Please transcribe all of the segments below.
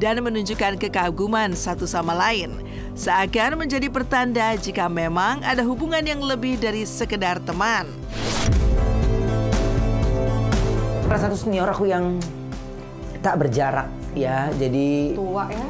dan menunjukkan kekaguman satu sama lain. Seakan menjadi pertanda jika memang ada hubungan yang lebih dari sekedar teman. Salah satu senior aku yang tak berjarak ya, jadi tua ya.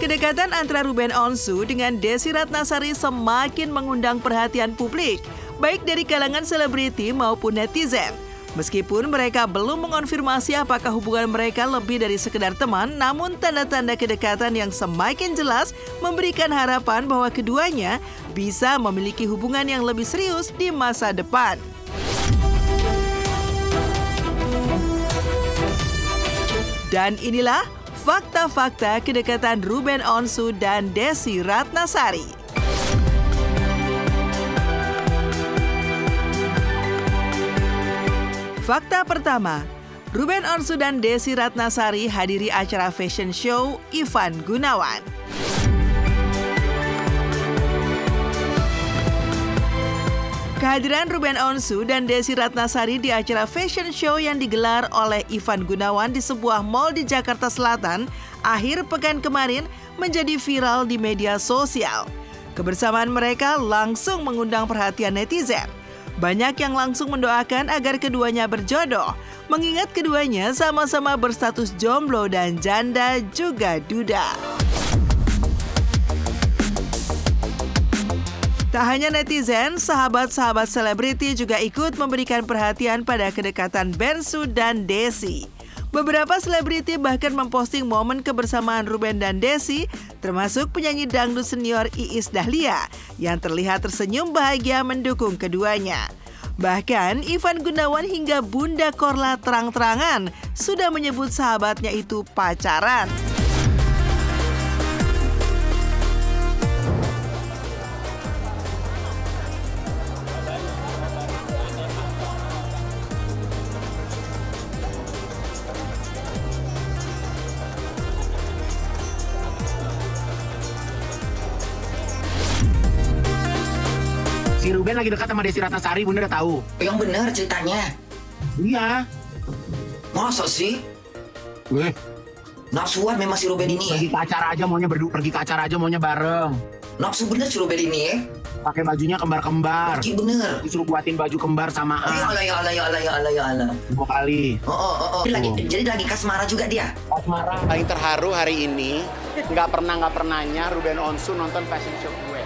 Kedekatan antara Ruben Onsu dengan Desy Ratnasari semakin mengundang perhatian publik, baik dari kalangan selebriti maupun netizen. Meskipun mereka belum mengonfirmasi apakah hubungan mereka lebih dari sekedar teman, namun tanda-tanda kedekatan yang semakin jelas memberikan harapan bahwa keduanya bisa memiliki hubungan yang lebih serius di masa depan. Dan inilah fakta-fakta kedekatan Ruben Onsu dan Desy Ratnasari. Fakta pertama, Ruben Onsu dan Desy Ratnasari hadiri acara fashion show Ivan Gunawan. Kehadiran Ruben Onsu dan Desy Ratnasari di acara fashion show yang digelar oleh Ivan Gunawan di sebuah mall di Jakarta Selatan akhir pekan kemarin menjadi viral di media sosial. Kebersamaan mereka langsung mengundang perhatian netizen. Banyak yang langsung mendoakan agar keduanya berjodoh, mengingat keduanya sama-sama berstatus jomblo dan janda juga duda. Tak hanya netizen, sahabat-sahabat selebriti juga ikut memberikan perhatian pada kedekatan Bensu dan Desy. Beberapa selebriti bahkan memposting momen kebersamaan Ruben dan Desy, termasuk penyanyi dangdut senior Iis Dahlia yang terlihat tersenyum bahagia mendukung keduanya. Bahkan Ivan Gunawan hingga Bunda Korla terang-terangan sudah menyebut sahabatnya itu pacaran. Si Ruben lagi dekat sama Desy Ratnasari, Bunda udah tahu. yang benar ceritanya. Iya. Masa sih? Weh, Nafsuan memang si Ruben ini pergi ke acara aja maunya pergi ke acara aja maunya bareng. Nafsu bener si Ruben ini ya. Pakai bajunya kembar-kembar. Iya bener. Disuruh buatin baju kembar samaan. Ya Allah. 2 kali. Jadi lagi kasmaran juga dia. Asmara. Paling terharu hari ini, nggak pernahnya Ruben Onsu nonton fashion show gue.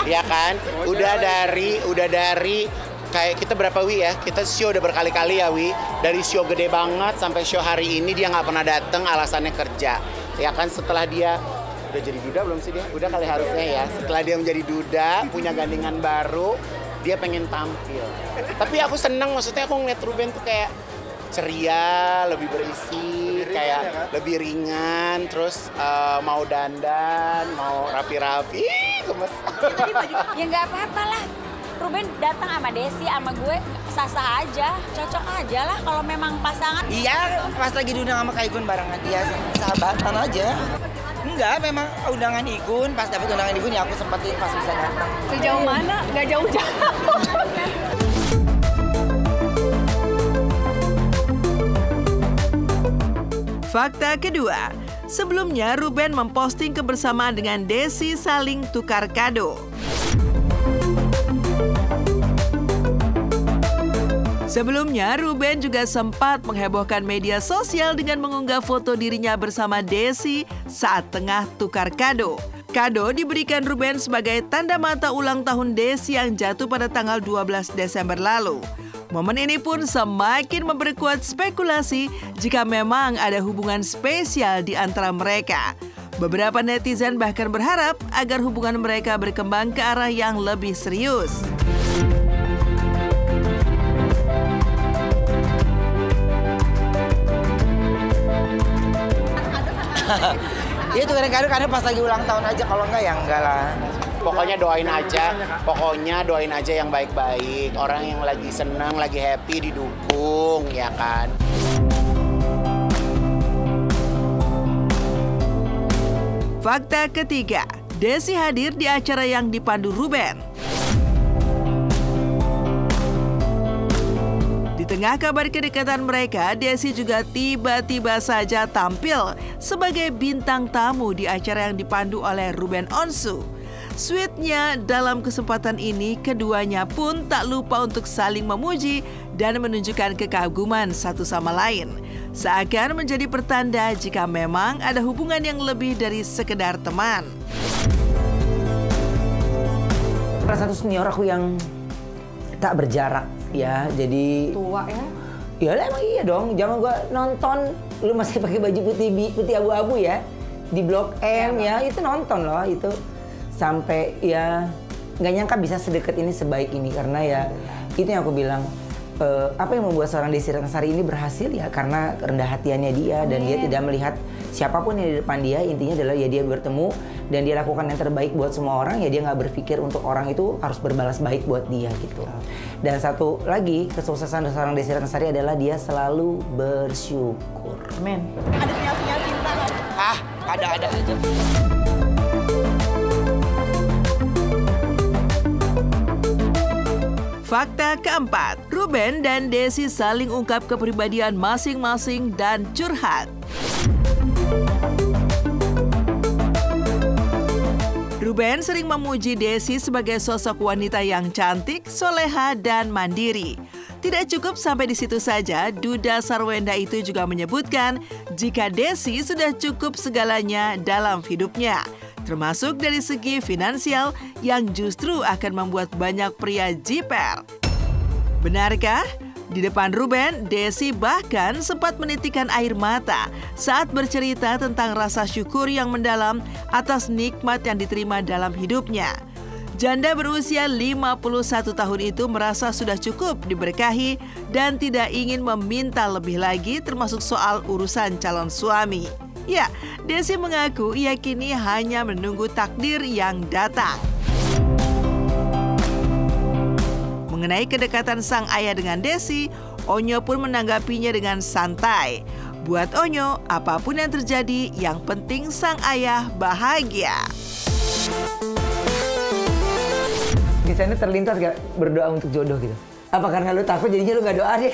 Iya kan? Udah dari kayak kita berapa Wi ya? Kita show udah berkali-kali ya Wi. Dari show gede banget sampai show hari ini dia nggak pernah dateng, alasannya kerja. Ya kan setelah dia udah jadi duda belum sih dia? Udah kali harusnya ya. Setelah dia menjadi duda, punya gandengan baru, dia pengen tampil. Tapi aku seneng, maksudnya aku ngeliat Ruben tuh kayak ceria, lebih berisi, kayak lebih ringan, terus mau dandan, mau rapi-rapi, gemes. Ya nggak apa-apa lah. Ruben datang sama Desy, sama gue sah-sah aja, cocok aja lah kalau memang pasangan. Iya, pas lagi diundang sama Kak Igun barengan, ya sahabatan aja. Enggak, memang undangan Igun, pas dapet undangan Igun ya aku sempetin pas bisa datang. Sejauh mana? Nggak jauh-jauh. Fakta kedua, sebelumnya Ruben memposting kebersamaan dengan Desy saling tukar kado. Sebelumnya, Ruben juga sempat menghebohkan media sosial dengan mengunggah foto dirinya bersama Desy saat tengah tukar kado. Kado diberikan Ruben sebagai tanda mata ulang tahun Desy yang jatuh pada tanggal 12 Desember lalu. Momen ini pun semakin memperkuat spekulasi jika memang ada hubungan spesial di antara mereka. Beberapa netizen bahkan berharap agar hubungan mereka berkembang ke arah yang lebih serius. Iya tuh kadang-kadang pas lagi ulang tahun aja, kalau enggak ya enggak lah. Pokoknya doain aja yang baik-baik. Orang yang lagi senang, lagi happy didukung, ya kan? Fakta ketiga, Desy hadir di acara yang dipandu Ruben. tengah kabar kedekatan mereka, Desi juga tiba-tiba saja tampil sebagai bintang tamu di acara yang dipandu oleh Ruben Onsu. Sweetnya dalam kesempatan ini, keduanya pun tak lupa untuk saling memuji dan menunjukkan kekaguman satu sama lain. Seakan menjadi pertanda jika memang ada hubungan yang lebih dari sekedar teman. Salah satu senior aku yang tak berjarak ya, jadi tua ya? Ya lah emang iya dong, zaman gua nonton lu masih pakai baju putih abu-abu ya di Blok M ya, itu nonton loh itu sampai ya nggak nyangka bisa sedekat ini, sebaik ini, karena ya itu yang aku bilang apa yang membuat seorang Desy Ratnasari ini berhasil ya karena rendah hatiannya dia dan dia tidak melihat siapapun yang di depan dia, intinya adalah ya dia bertemu dan dia lakukan yang terbaik buat semua orang, ya dia nggak berpikir untuk orang itu harus berbalas baik buat dia gitu. Dan satu lagi kesuksesan seorang Desy Ratnasari adalah dia selalu bersyukur. Amin. Ada sinyal-sinyal cinta nggak? Ada aja. Fakta keempat, Ruben dan Desy saling ungkap kepribadian masing-masing dan curhat. Ruben sering memuji Desy sebagai sosok wanita yang cantik, soleha, dan mandiri. Tidak cukup sampai di situ saja, Duda Sarwenda itu juga menyebutkan jika Desy sudah cukup segalanya dalam hidupnya, termasuk dari segi finansial yang justru akan membuat banyak pria jiper. Benarkah? Di depan Ruben, Desy bahkan sempat menitikkan air mata saat bercerita tentang rasa syukur yang mendalam atas nikmat yang diterima dalam hidupnya. Janda berusia 51 tahun itu merasa sudah cukup diberkahi dan tidak ingin meminta lebih lagi, termasuk soal urusan calon suami. Ya, Desy mengaku ia kini hanya menunggu takdir yang datang. Mengenai kedekatan sang ayah dengan Desy, Onyo pun menanggapinya dengan santai. Buat Onyo, apapun yang terjadi, yang penting sang ayah bahagia. Di sana terlintas gak berdoa untuk jodoh gitu? Apa karena lu takut jadinya lu gak doa deh?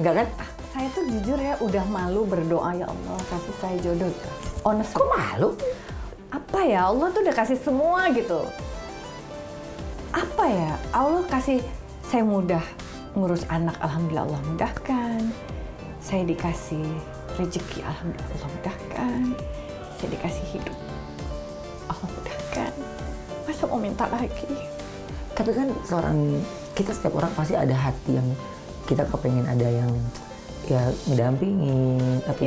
Enggak kan? Saya tuh jujur ya udah malu berdoa, ya Allah kasih saya jodoh gitu. Honest. Kok malu? Apa ya, Allah tuh udah kasih semua gitu. Apa ya, Allah kasih saya mudah ngurus anak, alhamdulillah Allah mudahkan. Saya dikasih rezeki, alhamdulillah Allah mudahkan. Saya dikasih hidup, Allah mudahkan. Masa mau minta lagi? Tapi kan kita setiap orang pasti ada hati yang kita kepengen ada yang ya ngedampingin atau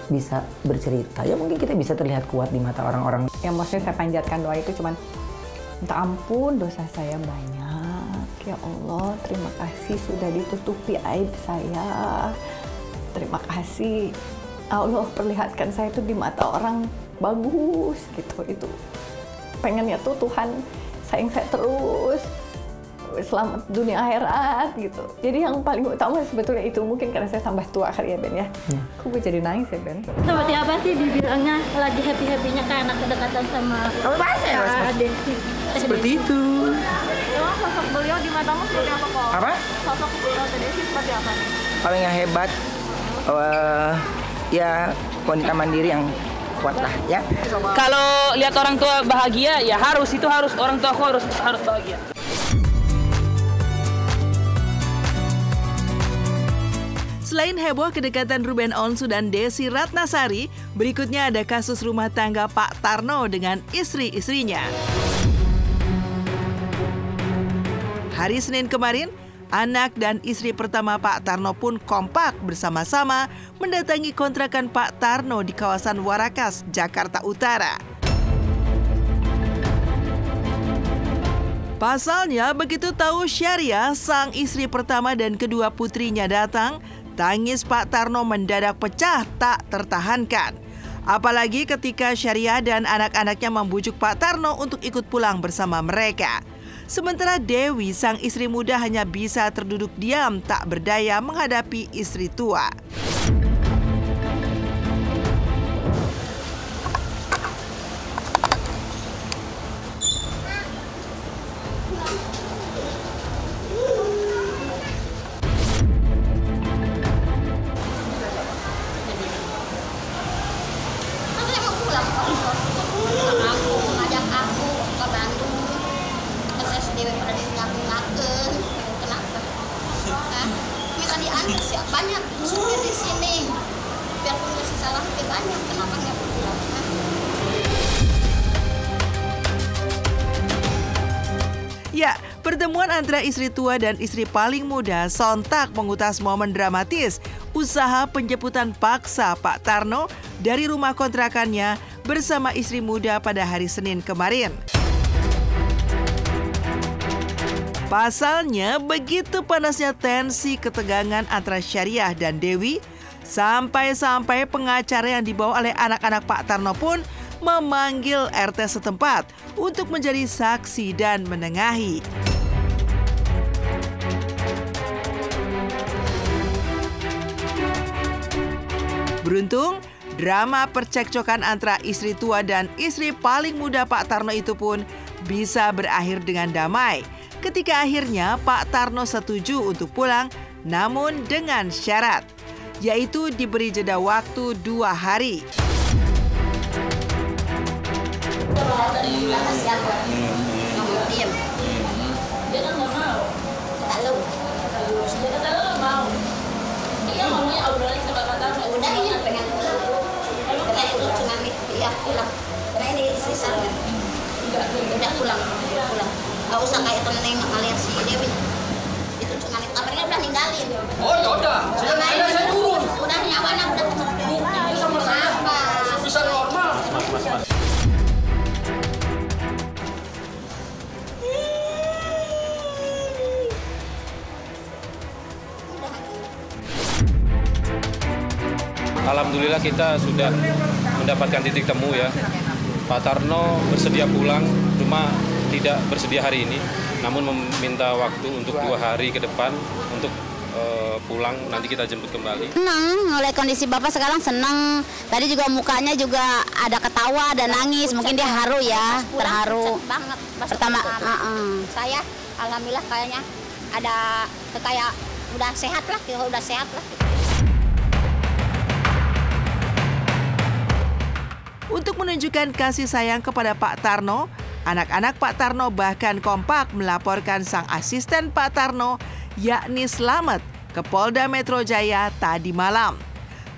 bisa bercerita. Ya mungkin kita bisa terlihat kuat di mata orang-orang. Yang maksudnya saya panjatkan doa itu cuman minta ampun dosa saya banyak. Ya Allah, terima kasih sudah ditutupi aib saya. Terima kasih Allah perlihatkan saya itu di mata orang bagus gitu. Itu pengennya tuh Tuhan sayang saya terus, selamat dunia akhirat gitu. Jadi yang paling utama sebetulnya itu, mungkin karena saya tambah tua kali ya Ben ya. Kok gue jadi nangis ya Ben? Seperti apa sih dibilangnya lagi happy-happynya karena kedekatan sama Desy? Seperti itu. Emang sosok beliau di matamu seperti apa kok? Apa? Sosok Desy seperti apa nih? Kalau yang hebat, ya wanita mandiri yang kuat lah ya. Kalau lihat orang tua bahagia, ya harus orang tua aku harus bahagia. Selain heboh kedekatan Ruben Onsu dan Desy Ratnasari, berikutnya ada kasus rumah tangga Pak Tarno dengan istri-istrinya. Hari Senin kemarin, anak dan istri pertama Pak Tarno pun kompak bersama-sama mendatangi kontrakan Pak Tarno di kawasan Warakas, Jakarta Utara. Pasalnya, begitu tahu Syariah, sang istri pertama dan kedua putrinya datang, tangis Pak Tarno mendadak pecah tak tertahankan. Apalagi ketika Syariah dan anak-anaknya membujuk Pak Tarno untuk ikut pulang bersama mereka. Sementara Dewi, sang istri muda, hanya bisa terduduk diam tak berdaya menghadapi istri tua. banyak, kenapa nggak pulang? Ya, pertemuan antara istri tua dan istri paling muda sontak mengutas momen dramatis usaha penjemputan paksa Pak Tarno dari rumah kontrakannya bersama istri muda pada hari Senin kemarin. Pasalnya, begitu panasnya tensi ketegangan antara Syariah dan Dewi, sampai-sampai pengacara yang dibawa oleh anak-anak Pak Tarno pun memanggil RT setempat untuk menjadi saksi dan menengahi. Beruntung, drama percekcokan antara istri tua dan istri paling muda Pak Tarno itu pun bisa berakhir dengan damai. Ketika akhirnya Pak Tarno setuju untuk pulang, namun dengan syarat, yaitu diberi jeda waktu 2 hari. Udah pulang. Gak usah kayak temen ngeliat si Dewi. Itu tsunami kabarnya udah ninggalin. Oh ya udah, saya turun. Udah nyawana udah Itu sama saya bisa normal. Alhamdulillah kita sudah mendapatkan titik temu ya. Pak Tarno bersedia pulang, cuma tidak bersedia hari ini, namun meminta waktu untuk 2 hari ke depan untuk pulang, nanti kita jemput kembali. Senang, oleh kondisi Bapak sekarang senang. Tadi juga mukanya juga ada ketawa, ada nangis, mungkin dia haru ya, terharu. Banget. Pertama, saya alhamdulillah kayaknya ada kayak udah sehat lah, udah sehat lah. Untuk menunjukkan kasih sayang kepada Pak Tarno, anak-anak Pak Tarno bahkan kompak melaporkan sang asisten Pak Tarno, yakni Slamet, ke Polda Metro Jaya tadi malam.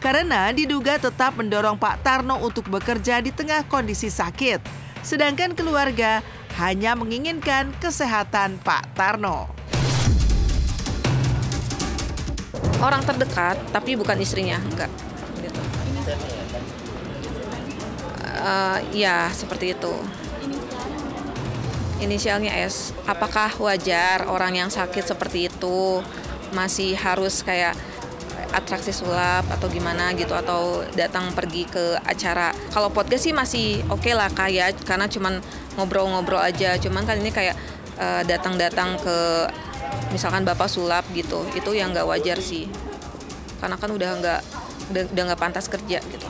Karena diduga tetap mendorong Pak Tarno untuk bekerja di tengah kondisi sakit, sedangkan keluarga hanya menginginkan kesehatan Pak Tarno. Orang terdekat, tapi bukan istrinya, enggak. Gitu. Ya, seperti itu. Inisialnya S. Apakah wajar orang yang sakit seperti itu masih harus kayak atraksi sulap atau gimana gitu, atau datang pergi ke acara? Kalau podcast sih masih oke lah kayak, karena cuman ngobrol-ngobrol aja. Cuman kan ini kayak datang-datang ke misalkan bapak sulap gitu, itu yang nggak wajar sih. Karena kan udah nggak pantas kerja gitu.